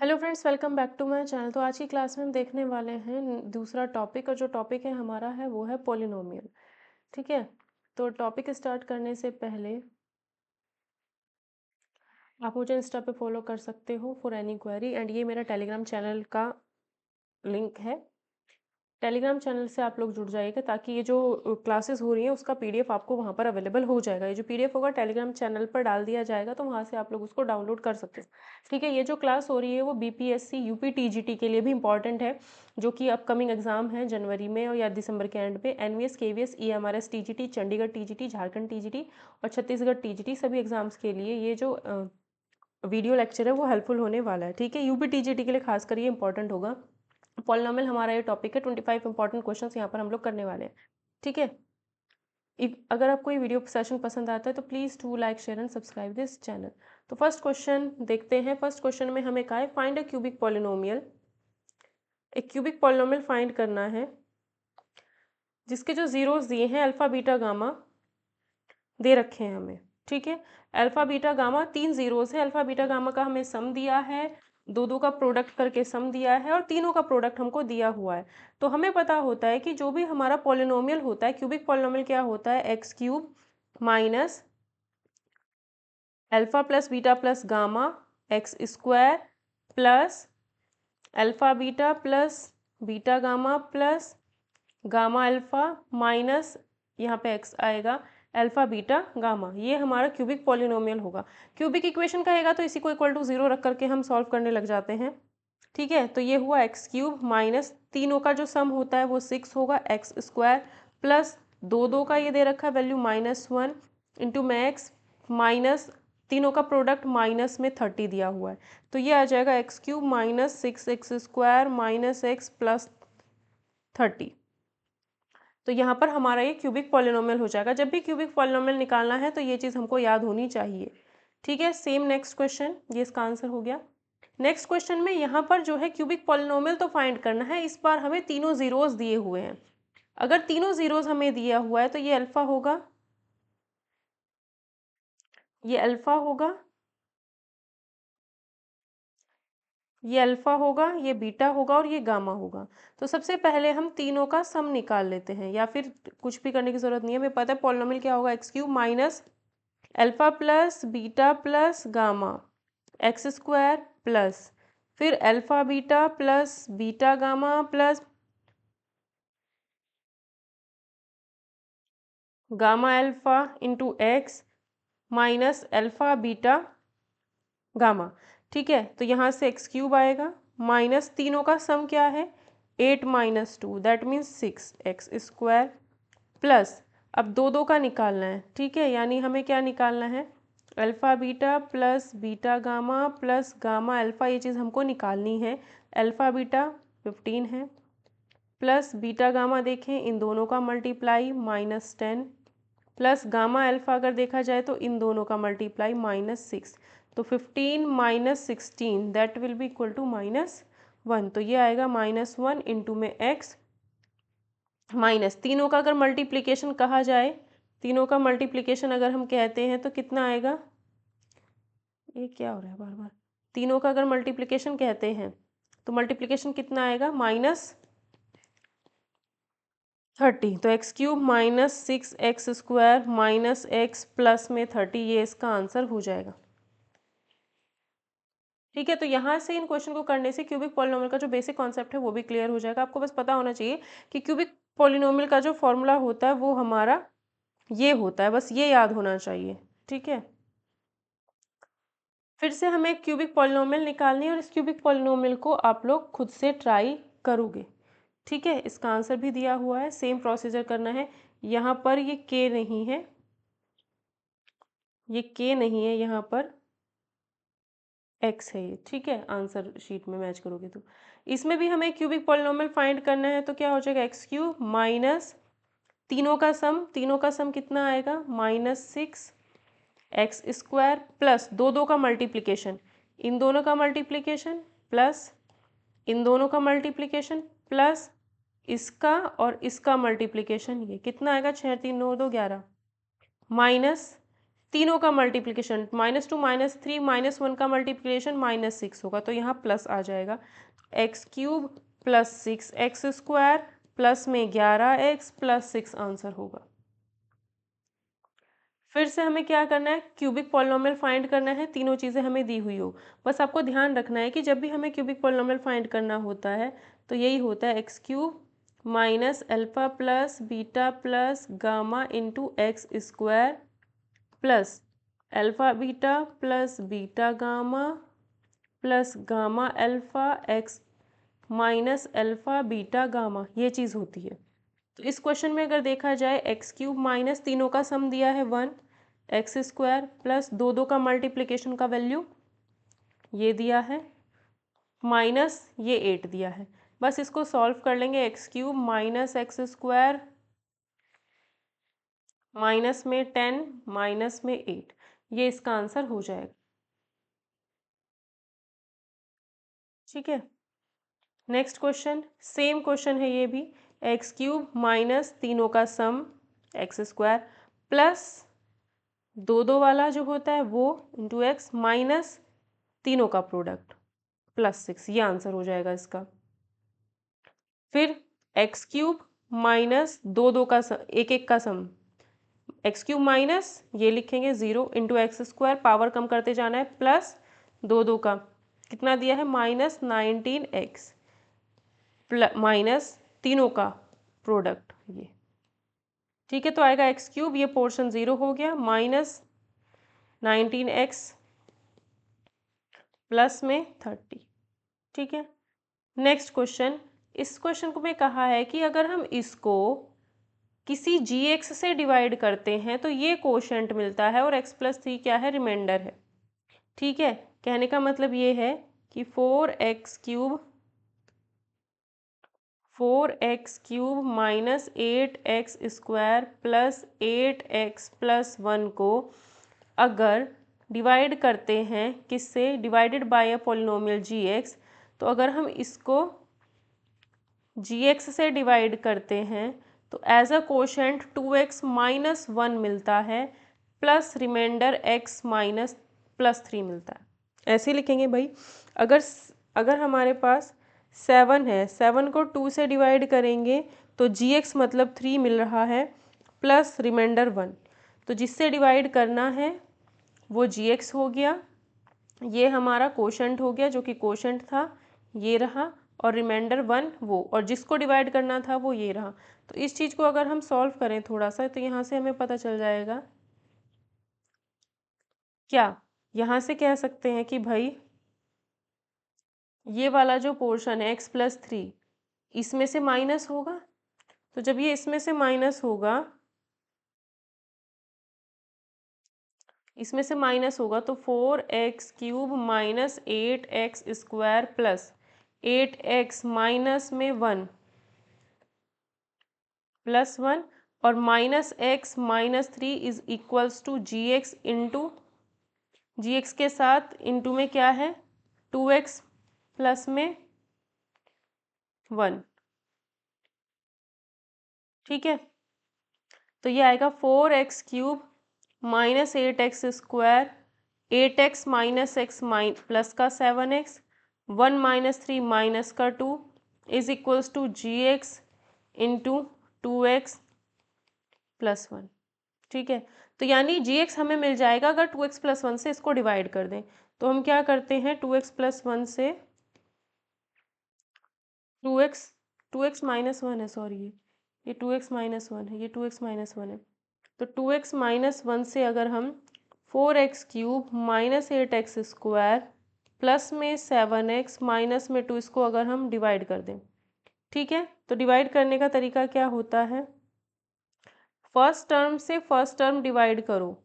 Hello friends, welcome back to my channel. तो आज की क्लास में हम देखने वाले हैं दूसरा टॉपिक, और जो टॉपिक है हमारा है वो है पॉलिनोमियल। ठीक है। तो टॉपिक स्टार्ट करने से पहले आप मुझे इंस्टा पे फॉलो कर सकते हो फॉर एनी क्वेरी, एंड ये मेरा टेलीग्राम चैनल का लिंक है। टेलीग्राम चैनल से आप लोग जुड़ जाइएगा ताकि ये जो क्लासेस हो रही हैं उसका पीडीएफ आपको वहाँ पर अवेलेबल हो जाएगा। ये जो पीडीएफ होगा टेलीग्राम चैनल पर डाल दिया जाएगा, तो वहाँ से आप लोग उसको डाउनलोड कर सकते हो। ठीक है। ये जो क्लास हो रही है वो बीपीएससी यूपी टीजीटी के लिए भी इंपॉर्टेंट है, जो कि अपकमिंग एग्जाम है जनवरी में और या दिसंबर के एंड पे। NVS, KVS, EMRS TGT, Chandigarh TGT, Jharkhand TGT और छत्तीसगढ़ टीजीटी, सभी एग्जाम्स के लिए ये जो वीडियो लेक्चर है वो हेल्पफुल होने वाला है। ठीक है। यूपी टीजीटी के लिए खासकर ये इंपॉर्टेंट होगा। पॉलिनोमियल हमारा ये टॉपिक है। 25 इंपॉर्टेंट क्वेश्चंस यहाँ पर हम लोग करने वाले हैं। ठीक है। अगर आपको ये वीडियो सेशन पसंद आता है तो please do like, share and subscribe this channel. तो फर्स्ट क्वेश्चन देखते हैं। फर्स्ट क्वेश्चन में हमें कहा है फाइंड अ क्यूबिक पॉलिनोमियल। एक क्यूबिक पॉलिनोमियल फाइंड करना है जिसके जो जीरोस दिए हैं अल्फा बीटा गामा दे रखे हैं हमें। ठीक है। अल्फा बीटा गामा तीन जीरोस है। अल्फा बीटा गामा का हमें सम दिया है, दो दो का प्रोडक्ट करके सम दिया है और तीनों का प्रोडक्ट हमको दिया हुआ है। तो हमें पता होता है कि जो भी हमारा पॉलिनोमियल होता है, क्यूबिक पॉलिनोमियल क्या होता है, x cube minus alpha plus beta plus gamma x square plus alpha beta plus beta gamma plus gamma alpha minus यहाँ पे एक्स आएगा अल्फा बीटा गामा। ये हमारा क्यूबिक पॉलिनोमियल होगा। क्यूबिक इक्वेशन कहेगा तो इसी को इक्वल टू जीरो रख करके हम सॉल्व करने लग जाते हैं। ठीक है। तो ये हुआ एक्स क्यूब माइनस तीनों का जो सम होता है वो 6 होगा एक्स स्क्वायर प्लस दो दो का ये दे रखा है वैल्यू -1 इंटू में एक्स माइनस तीनों का प्रोडक्ट माइनस में 30 दिया हुआ है। तो ये आ जाएगा x cube minus 6x square minus x plus 30। तो यहाँ पर हमारा ये क्यूबिक पॉलिनोमियल हो जाएगा। जब भी क्यूबिक पॉलिनोमियल निकालना है तो ये चीज़ हमको याद होनी चाहिए। ठीक है। सेम नेक्स्ट क्वेश्चन, ये इसका आंसर हो गया। नेक्स्ट क्वेश्चन में यहाँ पर जो है क्यूबिक पॉलिनोमियल तो फाइंड करना है। इस बार हमें तीनों जीरोस दिए हुए हैं। अगर तीनों जीरोस हमें दिया हुआ है तो ये अल्फा होगा, ये अल्फा होगा, ये अल्फा होगा, ये बीटा होगा और ये गामा होगा। तो सबसे पहले हम तीनों का सम निकाल लेते हैं, या फिर कुछ भी करने की जरूरत नहीं है। हमें पता है पॉलिनोमियल क्या होगा, x cube minus alpha plus beta plus gamma x square plus फिर alpha beta plus beta gamma plus gamma alpha into x minus alpha beta gamma. ठीक है। तो यहाँ से एक्स क्यूब आएगा माइनस तीनों का सम क्या है 8 minus 2 that means 6 x square plus अब दो दो का निकालना है। ठीक है। यानी हमें क्या निकालना है alpha beta plus beta gamma plus gamma alpha, ये चीज़ हमको निकालनी है। अल्फ़ा बीटा 15 है प्लस बीटा गामा देखें इन दोनों का मल्टीप्लाई -10 प्लस गामा अल्फ़ा अगर देखा जाए तो इन दोनों का मल्टीप्लाई -6। तो 15 minus 16 that will be equal to -1। तो ये आएगा -1 इंटू में एक्स माइनस तीनों का अगर मल्टीप्लिकेशन कहा जाए, तीनों का मल्टीप्लिकेशन अगर हम कहते हैं तो कितना आएगा, ये क्या हो रहा है बार बार, तीनों का अगर मल्टीप्लिकेशन कहते हैं तो मल्टीप्लिकेशन कितना आएगा -30। तो x cube minus 6x square minus x plus में 30, ये इसका आंसर हो जाएगा। ठीक है। तो यहाँ से इन क्वेश्चन को करने से क्यूबिक पॉलिनोमियल का जो बेसिक कॉन्सेप्ट है वो भी क्लियर हो जाएगा। आपको बस पता होना चाहिए कि क्यूबिक पॉलिनोमियल का जो फॉर्मूला होता है वो हमारा ये होता है, बस ये याद होना चाहिए। ठीक है। फिर से हमें क्यूबिक पॉलिनोमियल निकालनी है और इस क्यूबिक पॉलिनोमियल को आप लोग खुद से ट्राई करोगे। ठीक है। इसका आंसर भी दिया हुआ है, सेम प्रोसीजर करना है। यहाँ पर ये के नहीं है, ये के नहीं है, यहाँ पर एक्स है ये। ठीक है। आंसर शीट में मैच करोगे तो इसमें भी हमें क्यूबिक पॉलिनोमियल फाइंड करना है। तो क्या हो जाएगा एक्स क्यूब माइनस तीनों का सम कितना आएगा -6 एक्स स्क्वायर प्लस दो दो का मल्टीप्लिकेशन इन दोनों का मल्टीप्लिकेशन प्लस इन दोनों का मल्टीप्लिकेशन प्लस इसका और इसका मल्टीप्लिकेशन, ये कितना आएगा 6 3 9 2 11 माइनस तीनों का मल्टीप्लिकेशन -2 -3 -1 का मल्टीप्लिकेशन -6 होगा, तो यहाँ प्लस आ जाएगा। x³ + 6x² प्लस में 11x + 6 आंसर होगा। फिर से हमें क्या करना है, क्यूबिक पॉलिनॉमियल फाइंड करना है, तीनों चीज़ें हमें दी हुई हो। बस आपको ध्यान रखना है कि जब भी हमें क्यूबिक पॉलिनॉमियल फाइंड करना होता है तो यही होता है x³ - alpha + beta + gamma × x² plus alpha beta + beta gamma plus gamma alpha x - alpha beta gamma, ये चीज़ होती है। तो इस क्वेश्चन में अगर देखा जाए x³ माइनस तीनों का सम दिया है 1, x² प्लस दो का मल्टीप्लिकेशन का वैल्यू ये दिया है, माइनस ये 8 दिया है। बस इसको सॉल्व कर लेंगे, x³ - x² माइनस में 10 माइनस में 8, ये इसका आंसर हो जाएगा। ठीक है, नेक्स्ट क्वेश्चन, सेम क्वेश्चन है ये भी, x³ माइनस तीनों का सम x² प्लस दो वाला जो होता है वो × x माइनस तीनों का प्रोडक्ट +6, ये आंसर हो जाएगा इसका। फिर x³ माइनस दो का एक का सम, x³ माइनस ये लिखेंगे 0 × x² पावर कम करते जाना है, प्लस दो का कितना दिया है -19x माइनस तीनों का प्रोडक्ट ये। ठीक है, तो आएगा x³ ये पोर्शन 0 हो गया, -19x प्लस में 30। ठीक है, नेक्स्ट क्वेश्चन, इस क्वेश्चन को में कहा है कि अगर हम इसको किसी gx से डिवाइड करते हैं तो ये कोशेंट मिलता है और x + 3 क्या है, रिमाइंडर है। ठीक है, कहने का मतलब ये है कि 4x³ minus 8x² plus 8x + 1 को अगर डिवाइड करते हैं किससे, divided by a polynomial gx, तो अगर हम इसको gx से डिवाइड करते हैं तो एज अ कोशेंट 2x - 1 मिलता है प्लस रिमाइंडर x - +3 मिलता है। ऐसे लिखेंगे भाई, अगर हमारे पास 7 है, 7 को 2 से डिवाइड करेंगे तो gx मतलब 3 मिल रहा है प्लस रिमाइंडर 1, तो जिससे डिवाइड करना है वो gx हो गया, ये हमारा कोशेंट हो गया जो कि कोशेंट था ये रहा, और रिमाइंडर 1 वो, और जिसको डिवाइड करना था वो ये रहा। तो इस चीज़ को अगर हम सॉल्व करें थोड़ा सा तो यहाँ से हमें पता चल जाएगा, क्या यहाँ से कह सकते हैं कि भाई ये वाला जो पोर्शन है x + 3 इसमें से माइनस होगा, तो जब ये इसमें से माइनस होगा, इसमें से माइनस होगा तो 4x³ minus 8x² plus 8x minus में 1 प्लस 1 और -x - 3 is equals to gx into gx के साथ इंटू में क्या है 2x प्लस में 1। ठीक है, तो ये आएगा 4x³ minus 8x², 8x minus x plus का 7x, 1 - 3 माइनस का 2 is equals to gx into 2x plus 1। ठीक है, तो यानी gx हमें मिल जाएगा अगर 2x प्लस 1 से इसको डिवाइड कर दें। तो हम क्या करते हैं, 2x प्लस 1 से 2x माइनस 1 है, सॉरी ये 2x माइनस 1 है, ये 2x माइनस 1 है, तो 2x माइनस 1 से अगर हम 4x³ माइनस 8x² प्लस में 7x माइनस में 2 इसको अगर हम डिवाइड कर दें। ठीक है, तो डिवाइड करने का तरीका क्या होता है, फर्स्ट टर्म से फर्स्ट टर्म डिवाइड करो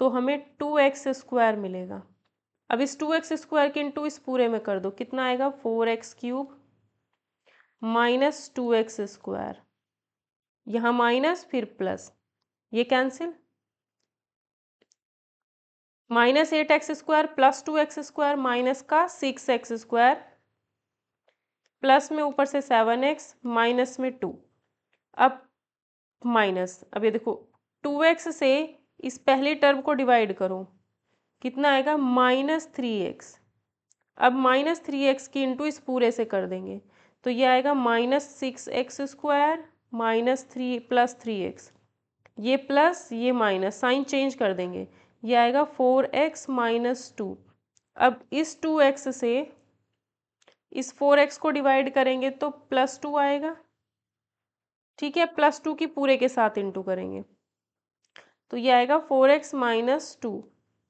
तो हमें 2x² मिलेगा। अब इस 2x² के इंटू इस पूरे में कर दो, कितना आएगा 4x³ माइनस 2x², यहाँ माइनस फिर प्लस, ये cancel, minus 8x² plus 2x² minus का 6x² प्लस में ऊपर से 7x माइनस में 2, अब माइनस, अब ये देखो 2x से इस पहले टर्म को डिवाइड करो, कितना आएगा -3x। अब -3x की इंटू इस पूरे से कर देंगे तो ये आएगा -6x² -3 + 3x, ये प्लस ये माइनस, साइन चेंज कर देंगे, ये आएगा 4x - 2। अब इस 2x से इस 4x को डिवाइड करेंगे तो +2 आएगा, ठीक है, +2 की पूरे के साथ इंटू करेंगे तो ये आएगा 4x - 2,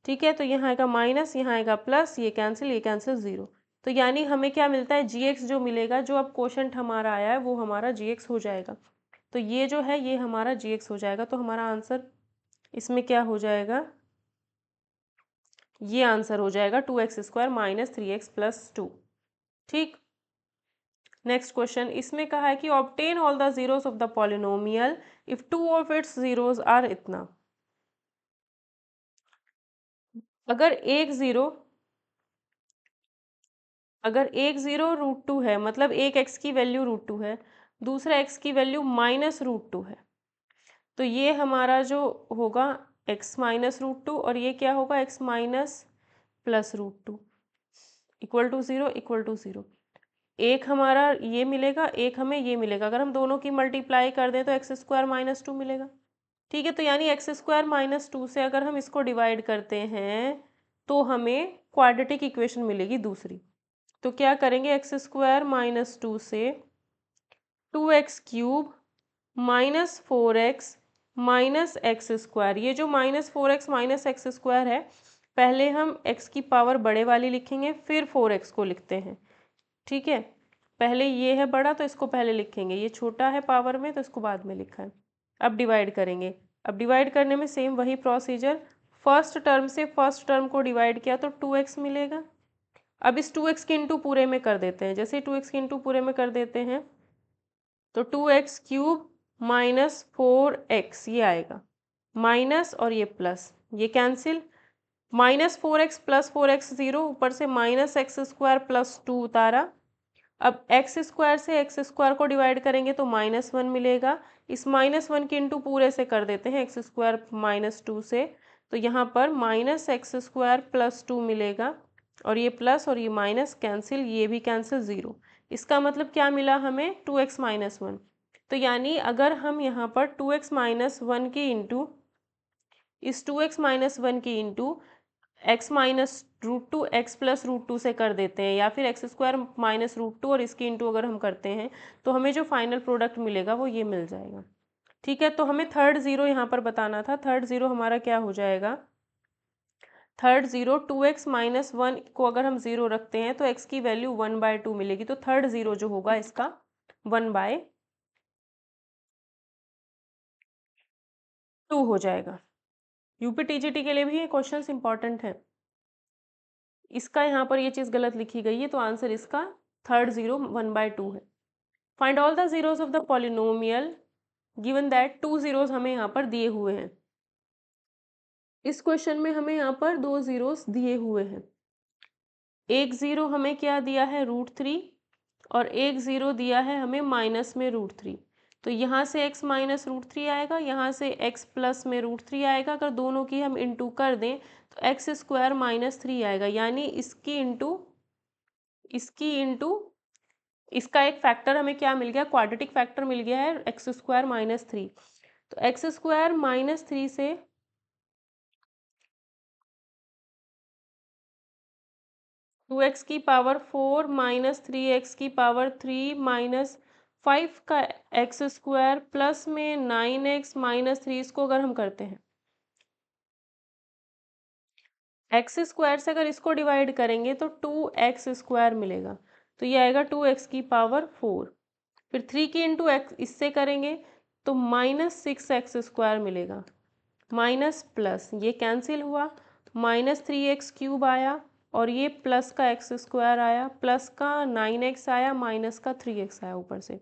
ठीक है। तो यहाँ आएगा माइनस, यहाँ आएगा प्लस, ये कैंसिल 0। तो यानी हमें क्या मिलता है, gx जो मिलेगा, जो अब क्वोशंट हमारा आया है वो हमारा gx हो जाएगा। तो ये जो है ये हमारा gx हो जाएगा। तो हमारा आंसर इसमें क्या हो जाएगा, ये आंसर हो जाएगा 2x² - 3x + 2, ठीक। नेक्स्ट क्वेश्चन, इसमें कहा है कि obtain all the zeros of the polynomial if two of its zeros are इतना। अगर एक जीरो √2 है, मतलब एक x की वैल्यू √2 है, दूसरा x की वैल्यू -√2 है, तो ये हमारा जो होगा x -√2 और ये क्या होगा x +√2 इक्वल टू 0 एक हमारा ये मिलेगा, एक हमें ये मिलेगा। अगर हम दोनों की मल्टीप्लाई कर दें तो x² - 2 मिलेगा, ठीक है। तो यानी x² - 2 से अगर हम इसको डिवाइड करते हैं तो हमें क्वाड्रेटिक इक्वेशन मिलेगी दूसरी। तो क्या करेंगे, x² - 2 से 2x³ -4x -x², ये जो -4x -x² है, पहले हम x की पावर बड़े वाली लिखेंगे फिर 4x को लिखते हैं, ठीक है। पहले ये है बड़ा तो इसको पहले लिखेंगे, ये छोटा है पावर में तो इसको बाद में लिखा है। अब डिवाइड करेंगे, अब डिवाइड करने में सेम वही प्रोसीजर, फर्स्ट टर्म से फर्स्ट टर्म को डिवाइड किया तो 2x मिलेगा। अब इस 2x की इंटू पूरे में कर देते हैं, जैसे ही 2x की इंटू पूरे में कर देते हैं तो 2x³ -4x ये आएगा, माइनस और ये प्लस, ये कैंसिल, -4x + 4x 0, ऊपर से -x² + 2 उतारा। अब x² से x² को डिवाइड करेंगे तो -1 मिलेगा, इस -1 की इंटू पूरे से कर देते हैं x² - 2 से, तो यहाँ पर -x² + 2 मिलेगा और ये प्लस और ये माइनस कैंसिल, ये भी कैंसिल 0। इसका मतलब क्या मिला हमें, 2x - 1। तो यानी अगर हम यहाँ पर 2x - 1 की इंटू इस 2x - 1 की इंटू x -√2 x +√2 से कर देते हैं, या फिर x² -√2 और इसकी इंटू अगर हम करते हैं तो हमें जो फाइनल प्रोडक्ट मिलेगा वो ये मिल जाएगा, ठीक है। तो हमें थर्ड ज़ीरो यहाँ पर बताना था, थर्ड ज़ीरो हमारा क्या हो जाएगा, थर्ड ज़ीरो 2x - 1 को अगर हम 0 रखते हैं तो x की वैल्यू 1/2 मिलेगी, तो थर्ड ज़ीरो जो होगा इसका 1/2 हो जाएगा। यूपी टीजीटी के लिए भी ये क्वेश्चंस इंपॉर्टेंट हैं। इसका यहाँ पर ये चीज़ गलत लिखी गई है, तो आंसर इसका थर्ड ज़ीरो 1/2 है। Find all the zeros of the polynomial given that 2 zeros हमें यहाँ पर दिए हुए हैं। इस क्वेश्चन में हमें यहाँ पर 2 जीरोस दिए हुए हैं, एक ज़ीरो हमें क्या दिया है, √3, और एक ज़ीरो दिया है हमें माइनस में √3। तो यहाँ से x - √3 आएगा, यहाँ से x प्लस में √3 आएगा। अगर दोनों की हम इंटू कर दें तो x² - 3 आएगा, यानी इसकी इंटू इसका एक फैक्टर हमें क्या मिल गया, क्वाड्रेटिक फैक्टर मिल गया है x² - 3। तो x² - 3 से 2x की पावर 4 -3x की पावर 3 -5 का x² प्लस में 9x - 3, इसको अगर हम करते हैं x² से अगर इसको डिवाइड करेंगे तो 2x² मिलेगा, तो ये आएगा 2x की पावर 4। फिर 3 की इंटू एक्स इससे करेंगे तो -6x² मिलेगा, माइनस प्लस ये कैंसिल हुआ, -3x³ आया और ये प्लस का x² आया, प्लस का 9x आया, माइनस का 3x आया ऊपर से।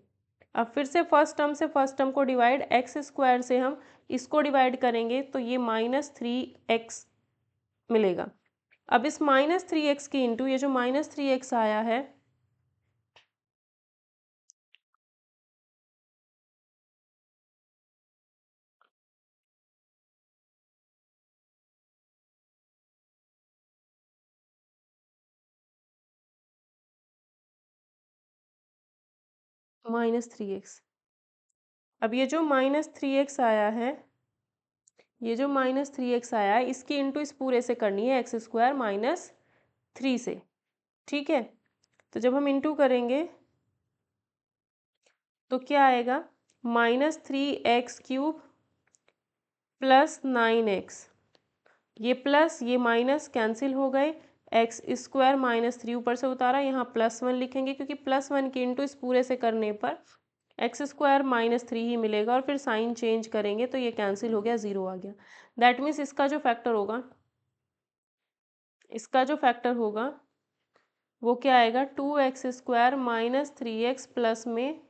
अब फिर से फर्स्ट टर्म से फर्स्ट टर्म को डिवाइड, x² से हम इसको डिवाइड करेंगे तो ये -3x मिलेगा। अब इस -3x की इंटू ये जो -3x आया है -3x। अब ये जो -3x आया है, ये जो -3x आया है, इसकी इंटू इस पूरे से करनी है x² - 3 से, ठीक है। तो जब हम इंटू करेंगे तो क्या आएगा, -3x³ + 9x, ये प्लस ये माइनस कैंसिल हो गए, x² - 3 ऊपर से उतारा, यहाँ +1 लिखेंगे क्योंकि +1 की इंटू इस पूरे से करने पर x² - 3 ही मिलेगा, और फिर साइन चेंज करेंगे तो ये कैंसिल हो गया, 0 आ गया। दैट मीन्स इसका जो फैक्टर होगा, इसका जो फैक्टर होगा वो क्या आएगा, 2x² - 3x प्लस में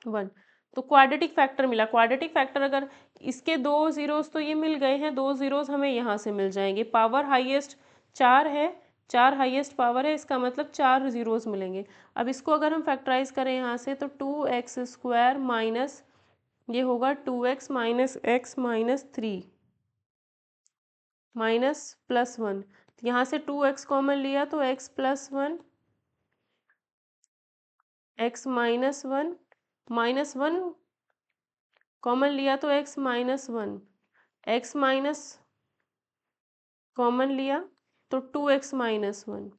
1। तो क्वाड्रेटिक फैक्टर मिला। क्वाड्रेटिक फैक्टर अगर इसके 2 ज़ीरोज़ तो ये मिल गए हैं, 2 ज़ीरोज़ हमें यहाँ से मिल जाएंगे। पावर हाईएस्ट 4 है, 4 हाईएस्ट पावर है, इसका मतलब 4 ज़ीरोज़ मिलेंगे। अब इसको अगर हम फैक्टराइज करें यहाँ से तो 2x² माइनस ये होगा 2x minus x minus 3 minus +1। यहाँ से 2x कॉमन लिया तो x + 1, x minus 1 minus 1 common लिया तो x minus 1, x minus common लिया तो 2x माइनस 1।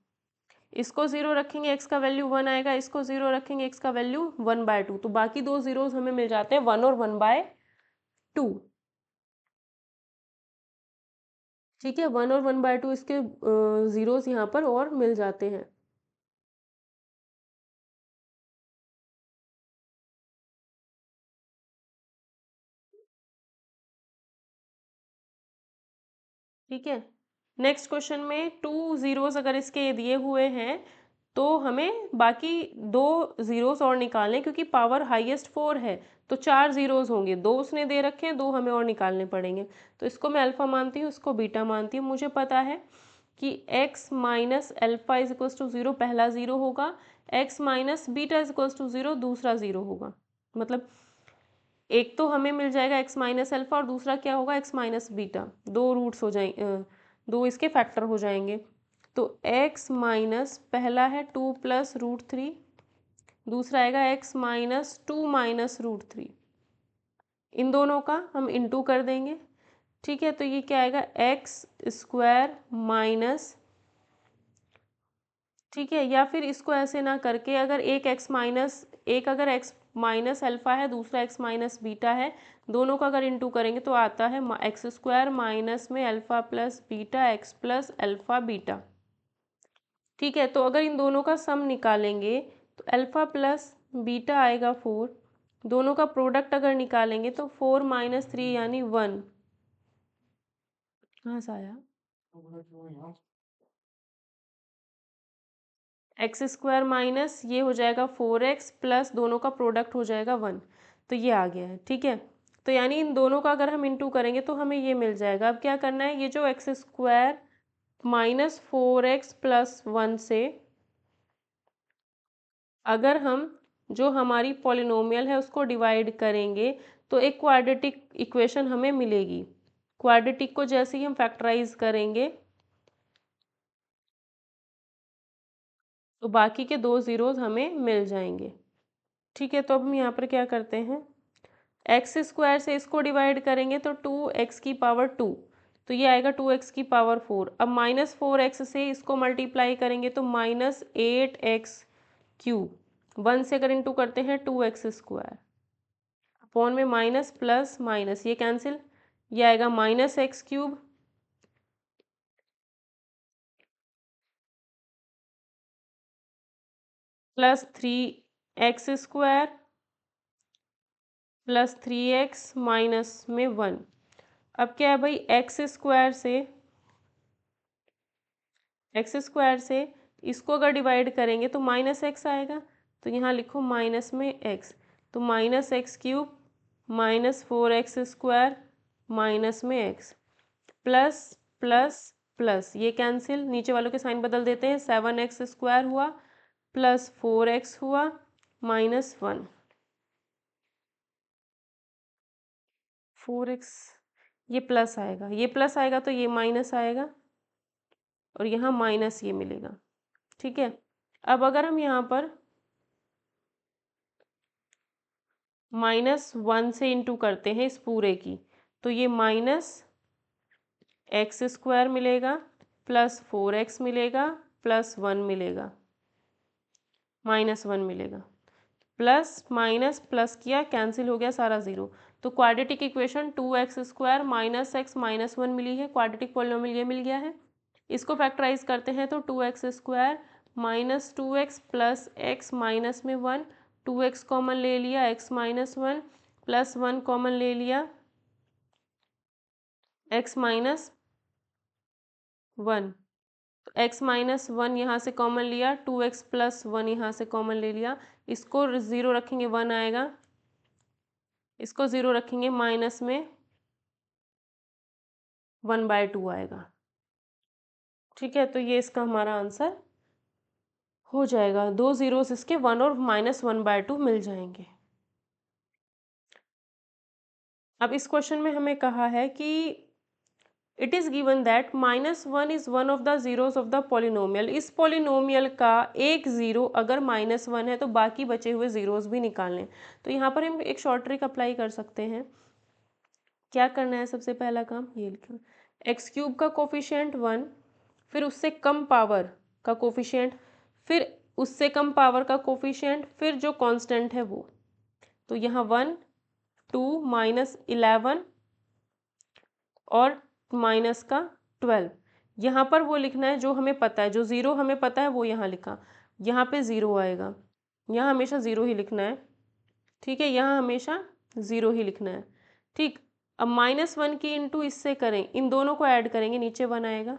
इसको 0 रखेंगे, x का वैल्यू 1 आएगा, इसको 0 रखेंगे, x का वैल्यू 1/2। तो बाकी 2 ज़ीरोज़ हमें मिल जाते हैं, 1 और 1/2। ठीक है, 1 और 1/2 इसके ज़ीरोज़ यहाँ पर और मिल जाते हैं। ठीक है, नेक्स्ट क्वेश्चन में 2 ज़ीरोज़ अगर इसके दिए हुए हैं तो हमें बाकी 2 ज़ीरोज़ और निकालने, क्योंकि पावर हाईएस्ट 4 है तो 4 ज़ीरोज़ होंगे, 2 उसने दे रखे हैं, 2 हमें और निकालने पड़ेंगे। तो इसको मैं अल्फ़ा मानती हूँ, इसको बीटा मानती हूँ। मुझे पता है कि x minus alpha is equals to 0 पहला ज़ीरो होगा, x minus beta is equals to 0 दूसरा ज़ीरो होगा। मतलब एक तो हमें मिल जाएगा x माइनस अल्फ़ा और दूसरा क्या होगा, x माइनस बीटा। दो रूट्स हो जाएंगे, दो इसके फैक्टर हो जाएंगे। तो x माइनस पहला है 2 + √3, दूसरा आएगा x माइनस 2 माइनस √3। इन दोनों का हम इंटू कर देंगे, ठीक है। तो ये क्या आएगा, x² माइनस, ठीक है। या फिर इसको ऐसे ना करके अगर एक अगर x माइनस अल्फ़ा है, दूसरा x माइनस बीटा है, दोनों का अगर इंटू करेंगे तो आता है x² माइनस में alpha plus beta x plus alpha beta. ठीक है, तो अगर इन दोनों का सम निकालेंगे तो अल्फ़ा प्लस बीटा आएगा 4, दोनों का प्रोडक्ट अगर निकालेंगे तो 4 - 3 यानी 1। कहाँ से आया, x² माइनस ये हो जाएगा 4x प्लस दोनों का प्रोडक्ट हो जाएगा 1। तो ये आ गया है, ठीक है। तो यानी इन दोनों का अगर हम इंटू करेंगे तो हमें ये मिल जाएगा। अब क्या करना है, ये जो x² माइनस 4x प्लस 1 से अगर हम जो हमारी पॉलिनोमियल है उसको डिवाइड करेंगे तो एक क्वाड्रेटिक इक्वेशन हमें मिलेगी। क्वाड्रेटिक को जैसे ही हम फैक्टराइज करेंगे तो बाकी के 2 ज़ीरोज़ हमें मिल जाएंगे। ठीक है, तो अब हम यहाँ पर क्या करते हैं, x² से इसको डिवाइड करेंगे तो 2x⁴, तो ये आएगा 2x⁴। अब -4x से इसको मल्टीप्लाई करेंगे तो -8x³ 1 से अगर इंटू करते हैं 2x² अपॉन में माइनस प्लस माइनस ये कैंसिल, ये आएगा -x³ plus 3x² plus 3x minus में 1। अब क्या है भाई, x² से इसको अगर डिवाइड करेंगे तो -x आएगा, तो यहाँ लिखो माइनस में x, तो -x³ -4x² माइनस में x प्लस प्लस प्लस ये कैंसिल, नीचे वालों के साइन बदल देते हैं, 7x² हुआ प्लस 4x हुआ -1। 4x ये प्लस आएगा, ये प्लस आएगा तो ये माइनस आएगा और यहाँ माइनस ये मिलेगा। ठीक है, अब अगर हम यहाँ पर -1 से इंटू करते हैं इस पूरे की, तो ये -x² मिलेगा प्लस 4x मिलेगा प्लस 1 मिलेगा, -1 मिलेगा, प्लस माइनस प्लस किया, कैंसिल हो गया सारा ज़ीरो। तो quadratic equation 2x² minus x minus 1 मिली है, क्वाड्रेटिक पॉलिनोमियल ये मिल गया है। इसको फैक्टराइज करते हैं तो 2x² minus 2x plus x minus में 1, 2x कॉमन ले लिया, x माइनस 1 प्लस 1 कॉमन ले लिया, x माइनस 1, तो x माइनस 1 यहाँ से कॉमन लिया, 2x प्लस 1 यहाँ से कॉमन ले लिया, इसको ज़ीरो रखेंगे 1 आएगा, इसको ज़ीरो रखेंगे माइनस में 1/2 आएगा। ठीक है, तो ये इसका हमारा आंसर हो जाएगा। दो ज़ीरोस इसके 1 और -1/2 मिल जाएंगे। अब इस क्वेश्चन में हमें कहा है कि it is given that -1 is one of the zeros of the polynomial. इस पॉलिनोमियल का एक ज़ीरो अगर -1 है तो बाकी बचे हुए ज़ीरोस भी निकालने। तो यहाँ पर हम एक शॉर्ट ट्रिक अप्लाई कर सकते हैं। क्या करना है, सबसे पहला काम ये लिखना, x³ का कोफिशिएंट 1, फिर उससे कम पावर का कोफिशिएंट, फिर उससे कम पावर का कोफिशिएंट, फिर जो कांस्टेंट है वो। तो यहाँ 1 2 -11 और माइनस का 12, यहाँ पर वो लिखना है जो हमें पता है, जो ज़ीरो हमें पता है वो यहाँ लिखा, यहाँ पे ज़ीरो आएगा, यहाँ हमेशा ज़ीरो ही लिखना है। ठीक है, यहाँ हमेशा ज़ीरो ही लिखना है। ठीक, अब -1 की इंटू इससे करें, इन दोनों को ऐड करेंगे, नीचे 1 आएगा।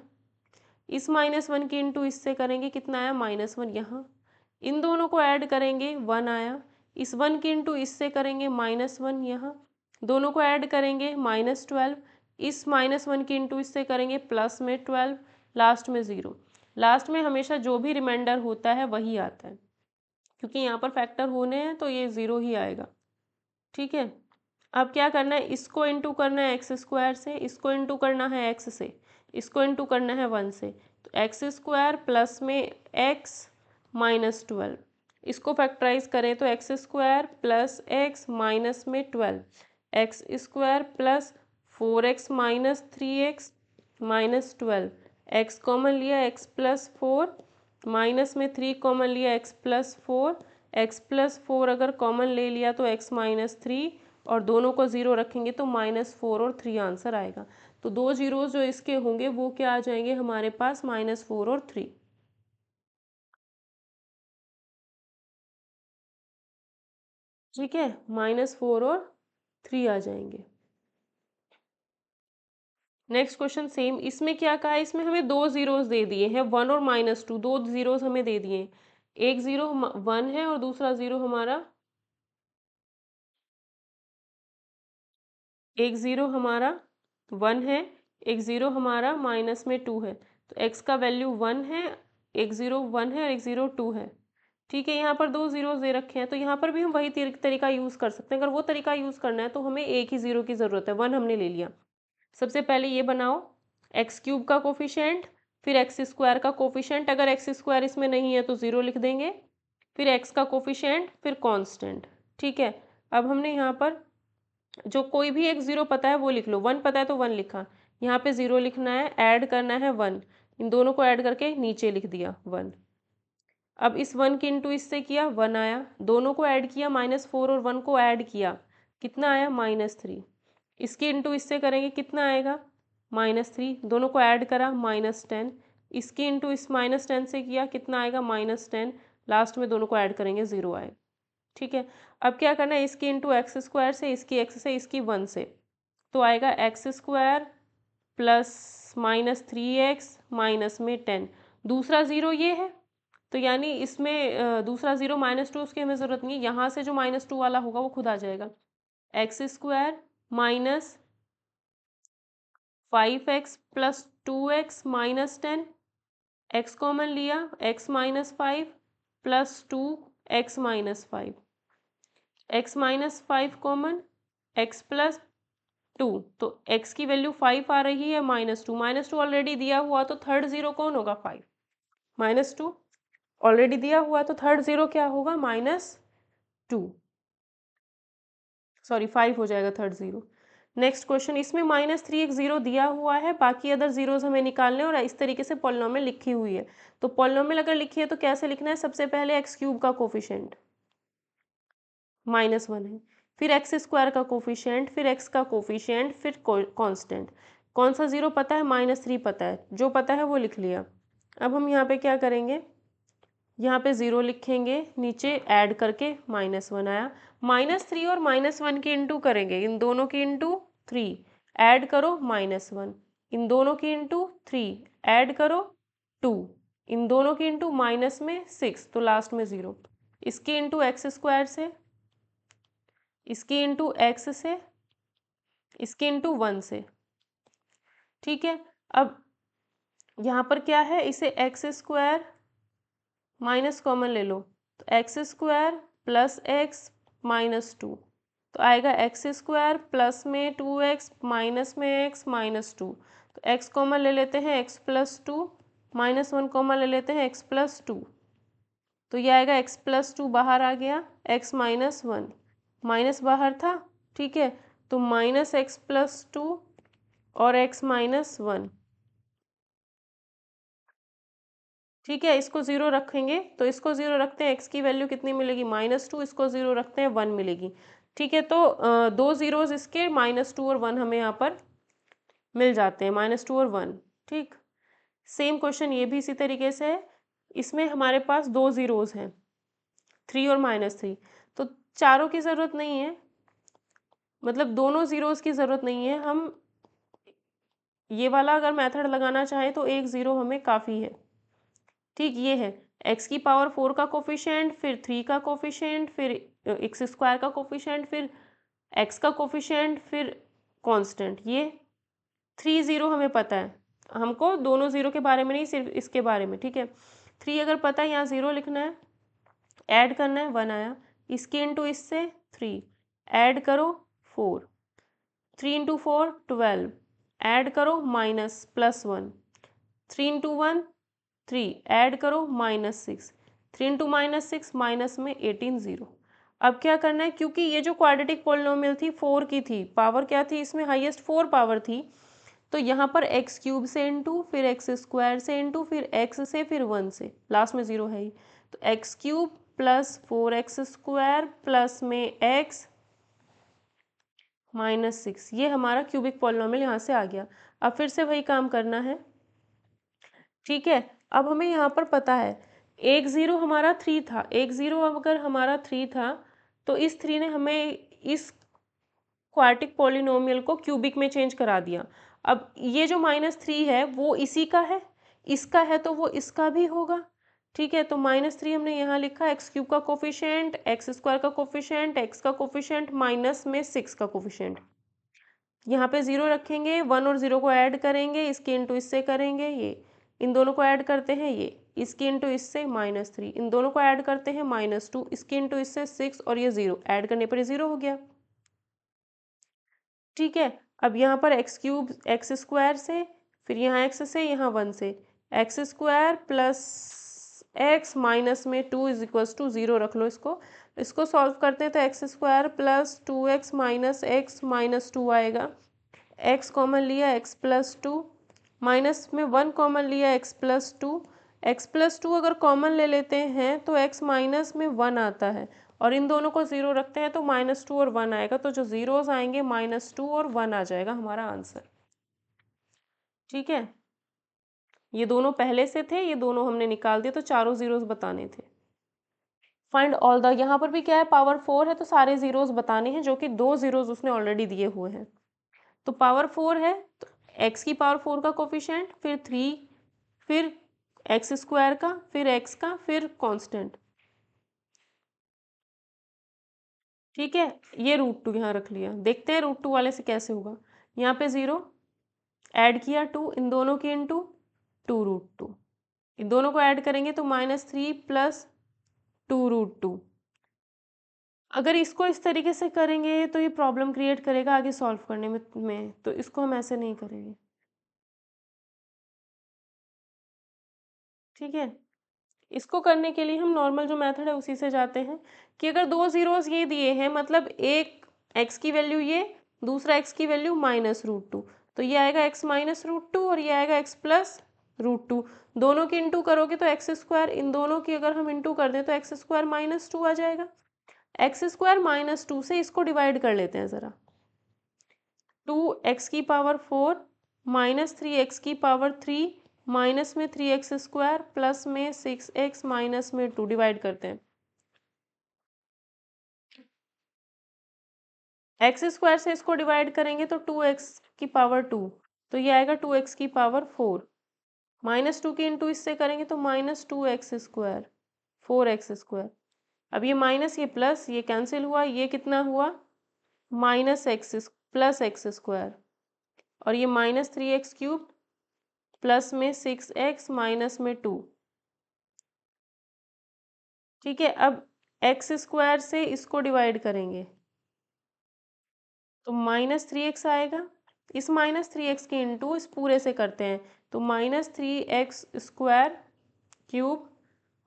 इस -1 की इंटू इससे करेंगे, कितना आया -1 यहाँ, इन दोनों को ऐड करेंगे 1 आया। इस 1 की इंटू इससे करेंगे -1 यहाँ, दोनों को ऐड करेंगे -12, इस -1 की इंटू इससे करेंगे प्लस में 12, लास्ट में ज़ीरो। लास्ट में हमेशा जो भी रिमाइंडर होता है वही आता है, क्योंकि यहाँ पर फैक्टर होने हैं तो ये ज़ीरो ही आएगा। ठीक है, अब क्या करना है, इसको इंटू करना है x² से, इसको इंटू करना है x से, इसको इंटू करना है 1 से, तो x² प्लस में x माइनस 12, इसको फैक्टराइज करें तो x² प्लस x माइनस में 12, x² plus 4x minus 3x minus 12, x common लिया x प्लस 4 माइनस में 3 कॉमन लिया x प्लस 4, x प्लस 4 अगर कॉमन ले लिया तो x माइनस 3 और दोनों को ज़ीरो रखेंगे तो -4 और 3 आंसर आएगा। तो दो जीरोस जो इसके होंगे वो क्या आ जाएंगे हमारे पास, -4 और 3। ठीक है, -4 और 3 आ जाएंगे। नेक्स्ट क्वेश्चन सेम, इसमें क्या कहा है, इसमें हमें दो जीरोस दे दिए हैं, 1 और -2, दो जीरोस हमें दे दिए हैं। एक ज़ीरो 1 है और दूसरा ज़ीरो हमारा, एक ज़ीरो हमारा 1 है, एक ज़ीरो हमारा -2 है। तो x का वैल्यू 1 है, एक ज़ीरो 1 है और एक ज़ीरो 2 है। ठीक है, यहाँ पर दो ज़ीरोज़ दे रखे हैं तो यहाँ पर भी हम वही तरीका यूज़ कर सकते हैं। अगर वो तरीका यूज़ करना है तो हमें एक ही ज़ीरो की ज़रूरत है, 1 हमने ले लिया। सबसे पहले ये बनाओ, x³ का कोफिशिएंट, फिर x² का कोफिशिएंट, अगर x² इसमें नहीं है तो ज़ीरो लिख देंगे, फिर x का कोफिशिएंट, फिर कांस्टेंट। ठीक है, अब हमने यहाँ पर जो कोई भी एक ज़ीरो पता है वो लिख लो, 1 पता है तो 1 लिखा, यहाँ पे ज़ीरो लिखना है, ऐड करना है 1, इन दोनों को ऐड करके नीचे लिख दिया 1। अब इस 1 की इंटू इससे किया 1 आया, दोनों को ऐड किया -4 और 1 को ऐड किया, कितना आया -3। इसकी इंटू इससे करेंगे कितना आएगा -3, दोनों को ऐड करा -10, इसकी इंटू इस -10 से किया कितना आएगा -10, लास्ट में दोनों को ऐड करेंगे 0 आएगा। ठीक है, अब क्या करना है, इसकी इंटू x² से, इसकी x से, इसकी 1 से, तो आएगा x² प्लस -3x माइनस में 10, दूसरा ज़ीरो ये है तो यानी इसमें दूसरा ज़ीरो -2 उसकी हमें ज़रूरत नहीं है, यहाँ से जो -2 वाला होगा वो खुद आ जाएगा। x² minus 5x plus 2x minus 10, x common लिया, x minus 5 plus 2 x minus 5, x minus 5 common, x plus 2, तो x की वैल्यू 5 आ रही है, -2 ऑलरेडी दिया हुआ तो थर्ड ज़ीरो कौन होगा 5, -2 ऑलरेडी दिया हुआ तो थर्ड ज़ीरो क्या होगा -2। सॉरी 5 हो जाएगा थर्ड ज़ीरो। नेक्स्ट क्वेश्चन, इसमें -3 एक ज़ीरो दिया हुआ है, बाकी अदर ज़ीरोज़ हमें निकालने और इस तरीके से पॉलिनॉमियल लिखी हुई है। तो पॉलिनॉमियल अगर लिखी है तो कैसे लिखना है, सबसे पहले एक्स क्यूब का कोफिशिएंट -1 है, फिर एक्स स्क्वायर का कोफिशिएंट, फिर एक्स का कोफिशिएंट, फिर कांस्टेंट। कौन सा ज़ीरो पता है, -3 पता है, जो पता है वो लिख लिया। अब हम यहाँ पे क्या करेंगे, यहाँ पे ज़ीरो लिखेंगे, नीचे ऐड करके -1 आया, -3 और -1 की इंटू करेंगे, इन दोनों की इंटू 3, ऐड करो -1, इन दोनों की इंटू 3, ऐड करो 2, इन दोनों की इंटू माइनस में 6, तो लास्ट में ज़ीरो। इसकी इंटू एक्स स्क्वायर से, इसकी इंटू एक्स से, इसकी इंटू 1 से। ठीक है, अब यहाँ पर क्या है, इसे एक्स स्क्वायर माइनस कॉमन ले लो, तो x square plus x minus two, तो आएगा एक्स स्क्वायर प्लस में 2x माइनस में x माइनस टू, तो x कॉमन ले लेते हैं x प्लस टू, -1 कॉमन ले लेते हैं x प्लस टू, तो ये आएगा x प्लस टू बाहर आ गया, x माइनस वन, माइनस बाहर था, ठीक है, तो माइनस एक्स प्लस टू और x माइनस वन। ठीक है, इसको ज़ीरो रखेंगे, तो इसको ज़ीरो रखते हैं, x की वैल्यू कितनी मिलेगी, -2, इसको ज़ीरो रखते हैं 1 मिलेगी। ठीक है, तो दो ज़ीरोज़ इसके -2 और 1 हमें यहाँ पर मिल जाते हैं, -2 और 1। ठीक, सेम क्वेश्चन ये भी इसी तरीके से है, इसमें हमारे पास दो ज़ीरोज़ हैं, 3 और -3, तो चारों की ज़रूरत नहीं है, मतलब दोनों ज़ीरोज़ की ज़रूरत नहीं है, हम ये वाला अगर मेथड लगाना चाहें तो एक ज़ीरो हमें काफ़ी है। ठीक, ये है एक्स की पावर 4 का कोफिशिएंट, फिर 3 का कोफिशिएंट, फिर एक्स स्क्वायर का कोफिशिएंट, फिर एक्स का कोफिशिएंट, फिर कांस्टेंट। ये 3 ज़ीरो हमें पता है, हमको दोनों ज़ीरो के बारे में नहीं, सिर्फ इसके बारे में। ठीक है, 3 अगर पता है, यहाँ ज़ीरो लिखना है, ऐड करना है, 1 आया, इसकी इंटू इससे 3, ऐड करो 4, 3 इंटू 4 12, ऐड करो माइनस प्लस 1, 3 इंटू 1 3, ऐड करो -6, 3 इंटू -6 माइनस में 18 ज़ीरो। अब क्या करना है, क्योंकि ये जो क्वाड्रेटिक पॉलिनॉमियल थी 4 की थी, पावर क्या थी इसमें, हाईएस्ट 4 पावर थी, तो यहाँ पर एक्स क्यूब से इंटू, फिर एक्स स्क्वायर से इंटू, फिर एक्स से, फिर 1 से, लास्ट में ज़ीरो है ही, तो x cube plus 4x square plus में एक्स -6, ये हमारा क्यूबिक पॉलिनॉमियल यहाँ से आ गया। अब फिर से वही काम करना है। ठीक है, अब हमें यहाँ पर पता है एक ज़ीरो हमारा 3 था, एक ज़ीरो अगर हमारा 3 था, तो इस 3 ने हमें इस क्वाड्रेटिक पॉलिनोमियल को क्यूबिक में चेंज करा दिया। अब ये जो -3 है वो इसी का है, इसका है तो वो इसका भी होगा। ठीक है, तो -3 हमने यहाँ लिखा, एक्स क्यूब का कोफिशिएंट, एक्स स्क्वायर का कोफिशिएंट, एक्स का कोफिशिएंट, माइनस में 6 का कोफिशिएंट। यहाँ पे ज़ीरो रखेंगे, 1 और 0 को ऐड करेंगे, इसके इंटू इससे करेंगे, ये इन दोनों को ऐड करते हैं, ये इसकी इंटू इससे -3, इन दोनों को ऐड करते हैं -2, इसकी इंटू इससे 6 और ये 0, ऐड करने पर ये 0 हो गया। ठीक है, अब यहाँ पर एक्स क्यूब एक्स स्क्वायर से, फिर यहाँ एक्स से, यहाँ 1 से, x square plus x minus में 2 इज इक्वल्स टू 0 रख लो, इसको सॉल्व करते हैं तो x square plus 2x minus x minus 2 आएगा, एक्स कॉमन लिया एक्स प्लस टू, माइनस में 1 कॉमन लिया x plus two, x plus two अगर कॉमन ले लेते हैं तो एक्स माइनस में 1 आता है, और इन दोनों को ज़ीरो रखते हैं तो -2 और 1 आएगा, तो जो ज़ीरोज़ आएंगे -2 और 1 आ जाएगा हमारा आंसर। ठीक है, ये दोनों पहले से थे, ये दोनों हमने निकाल दिए, तो चारों ज़ीरोज़ बताने थे। फाइंड ऑल द, यहाँ पर भी क्या है, पावर 4 है तो सारे ज़ीरोज़ बताने हैं, जो कि दो ज़ीरोज़ उसने ऑलरेडी दिए हुए हैं। तो पावर 4 है तो एक्स की पावर 4 का कोफिशिएंट, फिर 3, फिर एक्स स्क्वायर का, फिर एक्स का, फिर कांस्टेंट। ठीक है, ये √2 यहाँ रख लिया, देखते हैं √2 वाले से कैसे होगा। यहाँ पे 0 ऐड किया 2, इन दोनों की इंटू 2√2, इन दोनों को ऐड करेंगे तो -3 प्लस 2√2। अगर इसको इस तरीके से करेंगे तो ये प्रॉब्लम क्रिएट करेगा आगे सॉल्व करने में, तो इसको हम ऐसे नहीं करेंगे। ठीक है, इसको करने के लिए हम नॉर्मल जो मेथड है उसी से जाते हैं, कि अगर दो ज़ीरोज़ ये दिए हैं, मतलब एक x की वैल्यू ये, दूसरा x की वैल्यू -√2, तो ये आएगा x -√2 और ये आएगा x +√2। दोनों की इंटू करोगे तो एक्स स्क्वायर, इन दोनों की अगर हम इंटू कर दें तो एक्स स्क्वायर -2 आ जाएगा। एक्स स्क्वायर -2 से इसको डिवाइड कर लेते हैं ज़रा। 2x की पावर 4 -3x की पावर 3 माइनस में 3x स्क्वायर प्लस में 6x माइनस में 2 डिवाइड करते हैं। एक्स स्क्वायर से इसको डिवाइड करेंगे तो 2x की पावर 2, तो ये आएगा 2x की पावर 4, -2 की इंटू इससे करेंगे तो -2x स्क्वायर 4x स्क्वायर। अब ये माइनस ये प्लस ये कैंसिल हुआ, ये कितना हुआ -x प्लस एक्स स्क्वायर, और ये -3x³ प्लस में 6x माइनस में 2। ठीक है, अब एक्स स्क्वायर से इसको डिवाइड करेंगे तो -3x आएगा, इस -3x के इंटू इस पूरे से करते हैं तो -3x स्क्वायर क्यूब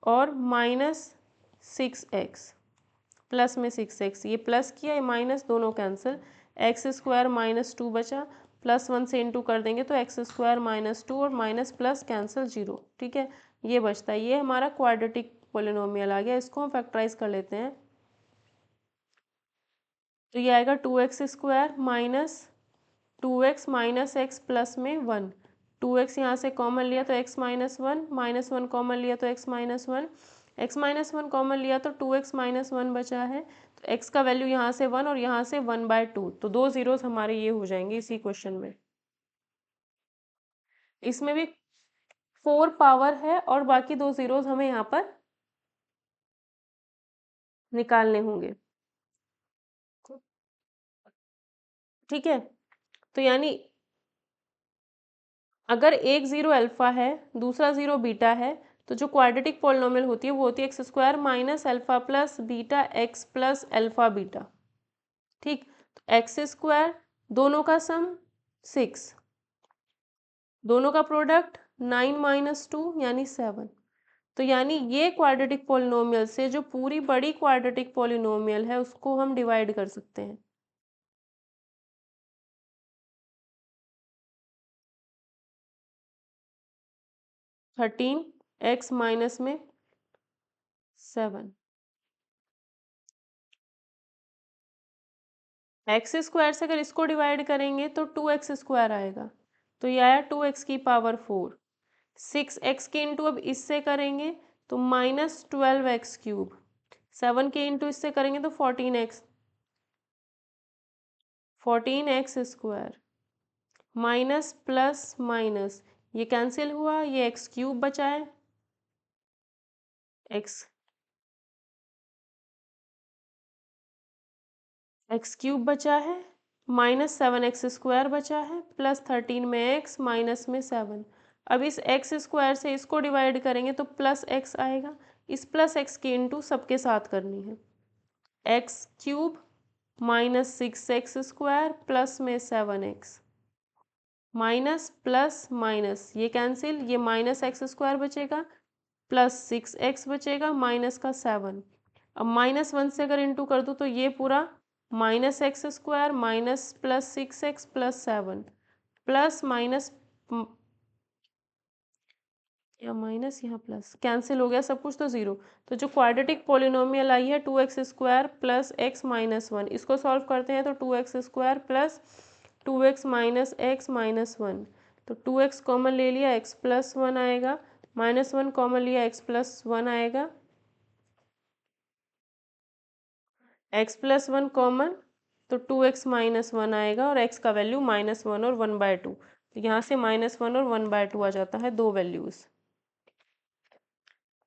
और -6x प्लस में 6x, ये प्लस किया ये माइनस दोनों कैंसिल, एक्स स्क्वायर -2 बचा, +1 से इंटू कर देंगे तो एक्स स्क्वायर -2 और माइनस प्लस कैंसिल 0। ठीक है, ये बचता है, ये हमारा क्वाड्रेटिक पोलिनोमियल आ गया। इसको हम फैक्टराइज कर लेते हैं तो ये आएगा 2x square minus 2x minus x plus में 1, 2x यहाँ से कॉमन लिया तो x -1 कॉमन लिया तो x -1, x -1 कॉमन लिया तो 2x -1 बचा है, तो x का वैल्यू यहाँ से 1 और यहाँ से 1/2, तो 2 जीरोस हमारे ये हो जाएंगे इसी क्वेश्चन में। इसमें भी 4 पावर है और बाकी 2 जीरोस हमें यहाँ पर निकालने होंगे। ठीक है, तो यानी अगर एक जीरो अल्फा है दूसरा जीरो बीटा है तो जो क्वाड्रेटिक पॉलिनोमियल होती है वो होती है x square minus alpha plus beta x plus alpha beta. ठीक, तो एक्स स्क्वायर दोनों का सम 6, दोनों का प्रोडक्ट 9 - 2 यानी 7। तो यानी ये क्वाड्रेटिक पॉलिनोमियल से जो पूरी बड़ी क्वाड्रेटिक पॉलिनोमियल है उसको हम डिवाइड कर सकते हैं। थर्टीन एक्स माइनस में 7, एक्स स्क्वायर से अगर इसको डिवाइड करेंगे तो 2x स्क्वायर आएगा, तो ये आया 2x की पावर 4। 6x के इंटू अब इससे करेंगे तो -12x³, 7 के इंटू इससे करेंगे तो 14x square minus plus minus ये कैंसिल हुआ, ये x³ बचा है, x³ बचा है, -7x स्क्वायर बचा है, +13 में x माइनस में 7। अब इस x स्क्वायर से इसको डिवाइड करेंगे तो +x आएगा, इस +x की इंटू सबके साथ करनी है, x³ -6x स्क्वायर प्लस में 7x माइनस प्लस माइनस ये कैंसिल, ये -x स्क्वायर बचेगा +6x बचेगा माइनस का 7। अब -1 से अगर इंटू कर दूँ तो ये पूरा -x square minus plus 6x plus 7 plus minus या माइनस यहाँ प्लस कैंसिल हो गया सब कुछ तो 0। तो जो क्वाड्रेटिक पॉलिनोमियल आई है 2x square plus x minus 1, इसको सॉल्व करते हैं तो 2x square plus 2x minus x minus 1, तो 2x कॉमन ले लिया x प्लस 1 आएगा, -1 कॉमन लिया x प्लस 1 आएगा, x प्लस 1 कॉमन तो 2x माइनस 1 आएगा और x का वैल्यू -1 और 1/2, तो यहाँ से -1 और 1/2 आ जाता है, दो वैल्यूज़।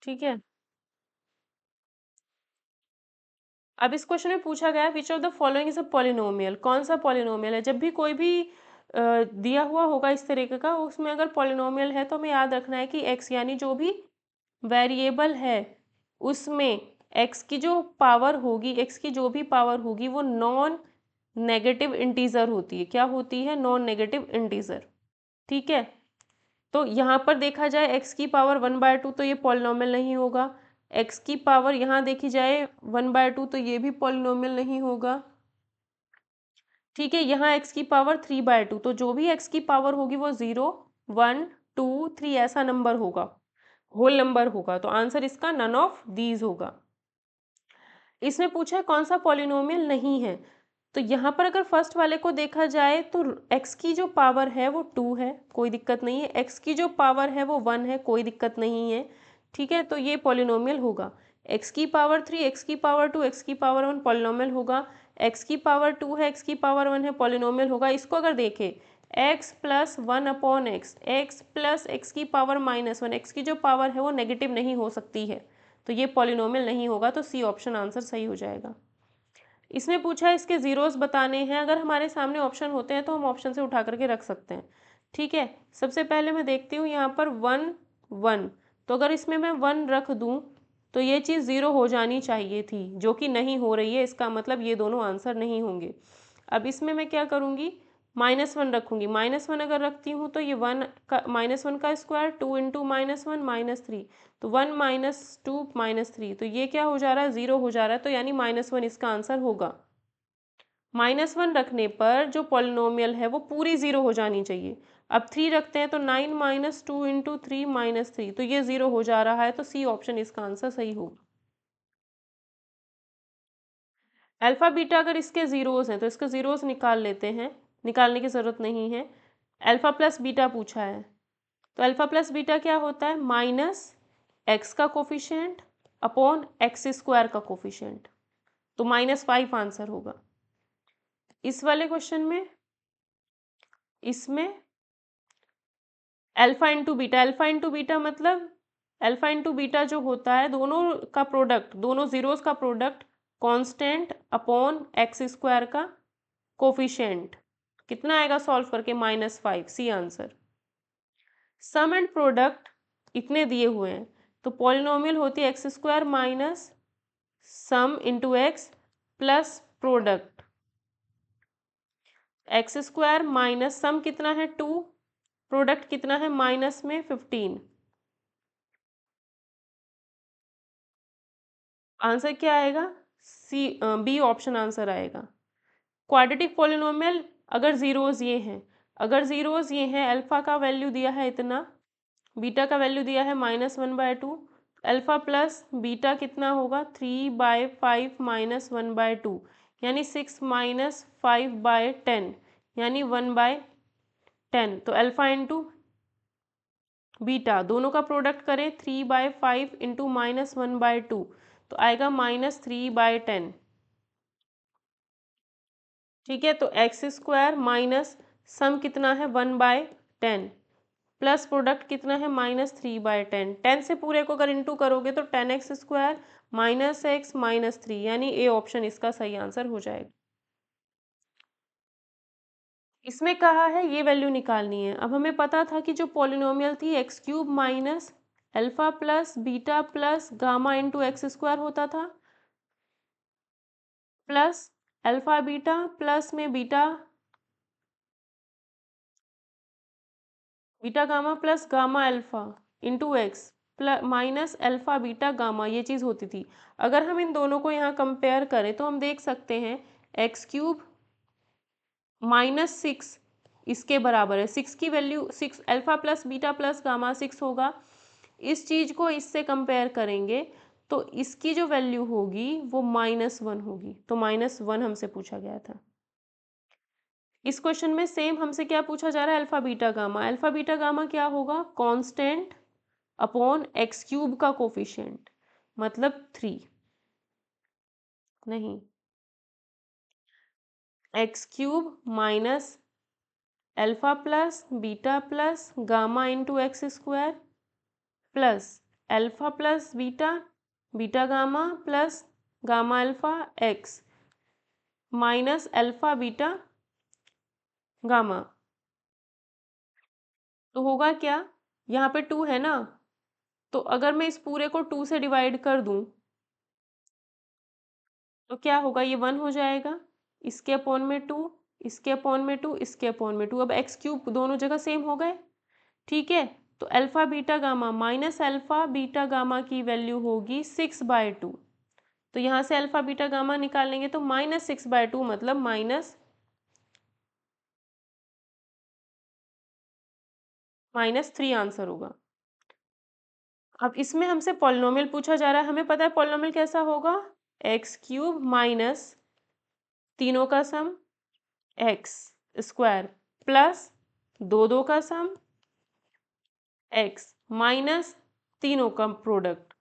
ठीक है, अब इस क्वेश्चन में पूछा गया which of the following is a polynomial, कौन सा पॉलिनोमियल है। जब भी कोई भी दिया हुआ होगा इस तरीके का उसमें अगर पॉलिनोमियल है तो हमें याद रखना है कि x यानी जो भी वेरिएबल है उसमें x की जो पावर होगी, x की जो भी पावर होगी वो नॉन नेगेटिव इंटीजर होती है। क्या होती है? Non negative integer. ठीक है, तो यहाँ पर देखा जाए x की पावर 1/2 तो ये पॉलिनोमियल नहीं होगा, x की पावर यहाँ देखी जाए 1/2 तो ये भी पॉलिनोमियल नहीं होगा। ठीक है, यहाँ x की पावर 3/2, तो जो भी x की पावर होगी वो 0, 1, 2, 3 ऐसा नंबर होगा, होल नंबर होगा। तो आंसर इसका नन ऑफ दीज होगा। इसमें पूछा है कौन सा पॉलिनोमियल नहीं है। तो यहाँ पर अगर फर्स्ट वाले को देखा जाए तो x की जो पावर है वो 2 है, कोई दिक्कत नहीं है। x की जो पावर है वो 1 है, कोई दिक्कत नहीं है। ठीक है, तो ये पॉलिनोमियल होगा। x की पावर 3, x की पावर 2, x की पावर 1 पॉलिनोमियल होगा। x की पावर 2 है, x की पावर 1 है, पॉलिनोमियल होगा। इसको अगर देखें x plus 1/x, x plus x की पावर -1, x की जो पावर है वो नेगेटिव नहीं हो सकती है, तो ये पॉलिनोमियल नहीं होगा। तो सी ऑप्शन आंसर सही हो जाएगा। इसमें पूछा है इसके ज़ीरोज़ बताने हैं। अगर हमारे सामने ऑप्शन होते हैं तो हम ऑप्शन से उठा करके रख सकते हैं। ठीक है, सबसे पहले मैं देखती हूँ यहाँ पर 1, 1, तो अगर इसमें मैं 1 रख दूँ तो ये चीज़ 0 हो जानी चाहिए थी, जो कि नहीं हो रही है। इसका मतलब ये दोनों आंसर नहीं होंगे। अब इसमें मैं क्या करूँगी, -1 रखूँगी। -1 अगर रखती हूँ तो ये 1 का -1 का स्क्वायर, 2 इंटू -1 -3, तो 1 - 2 -3, तो ये क्या हो जा रहा है, 0 हो जा रहा है। तो यानी -1 इसका आंसर होगा। -1 रखने पर जो पॉलिनोमियल है वो पूरी 0 हो जानी चाहिए। अब 3 रखते हैं तो 9 - 2 इंटू 3 -3, तो ये 0 हो जा रहा है। तो सी ऑप्शन इसका आंसर सही होगा। अल्फ़ा बीटा अगर इसके ज़ीरोज़ हैं तो इसके ज़ीरोज़ निकाल लेते हैं, निकालने की ज़रूरत नहीं है। अल्फ़ा प्लस बीटा पूछा है, तो अल्फ़ा प्लस बीटा क्या होता है, -x का कोफिशिएंट अपॉन x² का कोफिशिएंट, तो -5 आंसर होगा। इस वाले क्वेश्चन में इसमें alpha into beta, alpha into beta मतलब अल्फ़ा इंटू बीटा जो होता है दोनों का प्रोडक्ट, दोनों ज़ीरोज़ का प्रोडक्ट कांस्टेंट अपॉन x² का कोफिशिएंट, कितना आएगा सॉल्व करके, -5, C answer. Sum and product इतने दिए हुए हैं, तो पॉलिनोमियल होती है x² minus sum into x plus product. x² minus sum कितना है 2, प्रोडक्ट कितना है माइनस में 15। आंसर क्या आएगा, सी, बी ऑप्शन आंसर आएगा। क्वाड्रेटिक पॉलिनोमियल अगर ज़ीरोज़ ये हैं, अगर ज़ीरोज़ ये हैं, अल्फ़ा का वैल्यू दिया है इतना, बीटा का वैल्यू दिया है -1/2, अल्फ़ा प्लस बीटा कितना होगा 3/5 -1/2, यानी 6 - 5/10, यानी 1/10। तो अल्फ़ा इंटू बीटा दोनों का प्रोडक्ट करें, 3/5 इंटू -1/2, तो आएगा -3/10। ठीक है, तो x² माइनस सम कितना है 1/10 प्लस प्रोडक्ट कितना है -3/10। 10 से पूरे को अगर इंटू करोगे तो 10x² माइनस x माइनस 3, यानी ए ऑप्शन इसका सही आंसर हो जाएगा। इसमें कहा है ये वैल्यू निकालनी है। अब हमें पता था कि जो पॉलिनोमियल थी x³ minus alpha plus beta plus gamma into x² होता था, प्लस अल्फ़ा बीटा प्लस में beta beta gamma plus gamma alpha into x plus minus alpha beta gamma, ये चीज़ होती थी। अगर हम इन दोनों को यहाँ कंपेयर करें तो हम देख सकते हैं x³ -6 इसके बराबर है। 6 की value 6, alpha plus beta plus gamma 6 होगा। इस चीज़ को इससे कंपेयर करेंगे तो इसकी जो वैल्यू होगी वो -1 होगी, तो -1 हमसे पूछा गया था। इस क्वेश्चन में सेम हमसे क्या पूछा जा रहा है, alpha beta gamma. Alpha beta gamma क्या होगा, कांस्टेंट अपॉन x³ का कोफिशिएंट, मतलब 3 नहीं, x³ minus alpha plus beta plus gamma into x² plus alpha plus beta beta gamma plus gamma alpha x minus alpha beta gamma, तो होगा क्या, यहाँ पे 2 है ना, तो अगर मैं इस पूरे को 2 से डिवाइड कर दूं तो क्या होगा, ये 1 हो जाएगा, इसके अपॉन में 2, इसके अपॉन में 2, इसके अपॉन में 2। अब x³ दोनों जगह सेम हो गए। ठीक है, तो alpha beta gamma minus alpha beta gamma की वैल्यू होगी 6/2। तो यहाँ से अल्फ़ा बीटा गामा निकालेंगे तो -6/2 मतलब -3 आंसर होगा। अब इसमें हमसे पॉलिनोमियल पूछा जा रहा है, हमें पता है पॉलिनोमियल कैसा होगा, एक्स क्यूब माइनस तीनों का सम एक्स स्क्वायर प्लस दो का सम एक्स माइनस तीनों का प्रोडक्ट।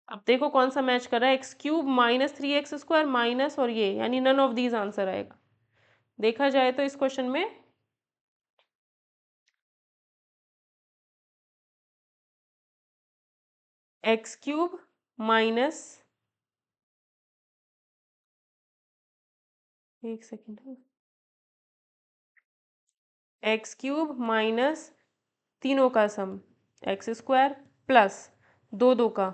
अब देखो कौन सा मैच कर रहा है, x cube minus 3x² minus और ये यानी नन ऑफ दीज आंसर आएगा। देखा जाए तो इस क्वेश्चन में एक्स क्यूब माइनस, एक सेकेंड, एक्स क्यूब माइनस तीनों का सम एक्स स्क्वायर प्लस दो का,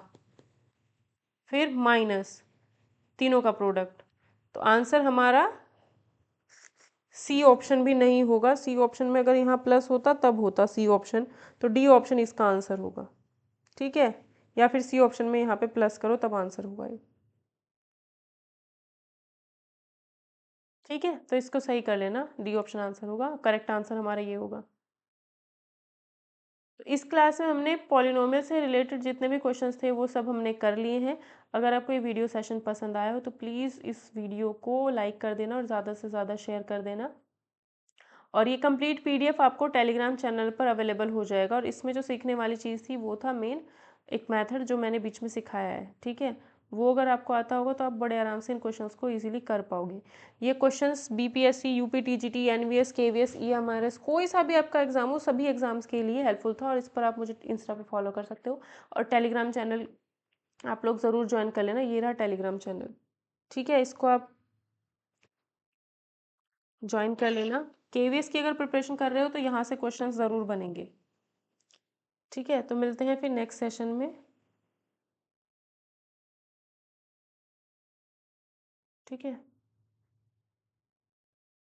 फिर माइनस तीनों का प्रोडक्ट। तो आंसर हमारा सी ऑप्शन भी नहीं होगा। सी ऑप्शन में अगर यहाँ प्लस होता तब होता सी ऑप्शन, तो डी ऑप्शन इसका आंसर होगा। ठीक है, या फिर सी ऑप्शन में यहाँ पे प्लस करो तब आंसर होगा ये। ठीक है, तो इसको सही कर लेना, डी ऑप्शन आंसर होगा, करेक्ट आंसर हमारा ये होगा। तो इस क्लास में हमने पॉलिनोमियल से रिलेटेड जितने भी क्वेश्चंस थे वो सब हमने कर लिए हैं। अगर आपको ये वीडियो सेशन पसंद आया हो तो प्लीज़ इस वीडियो को लाइक कर देना और ज़्यादा से ज़्यादा शेयर कर देना। और ये कंप्लीट पीडीएफ आपको टेलीग्राम चैनल पर अवेलेबल हो जाएगा। और इसमें जो सीखने वाली चीज़ थी वो था मेन एक मेथड जो मैंने बीच में सिखाया है। ठीक है, वो अगर आपको आता होगा तो आप बड़े आराम से इन क्वेश्चंस को इजीली कर पाओगे। ये questions BPSC, UP TGT, NVS, KVS, EMRS, कोई सा भी आपका एग्जाम हो, सभी एग्जाम्स के लिए हेल्पफुल था। और इस पर आप मुझे इंस्टा पे फॉलो कर सकते हो और टेलीग्राम चैनल आप लोग ज़रूर ज्वाइन कर लेना। ये रहा टेलीग्राम चैनल। ठीक है, इसको आप ज्वाइन कर लेना। केवीएस की अगर प्रिपरेशन कर रहे हो तो यहाँ से क्वेश्चंस ज़रूर बनेंगे। ठीक है, तो मिलते हैं फिर नेक्स्ट सेशन में। ठीक है।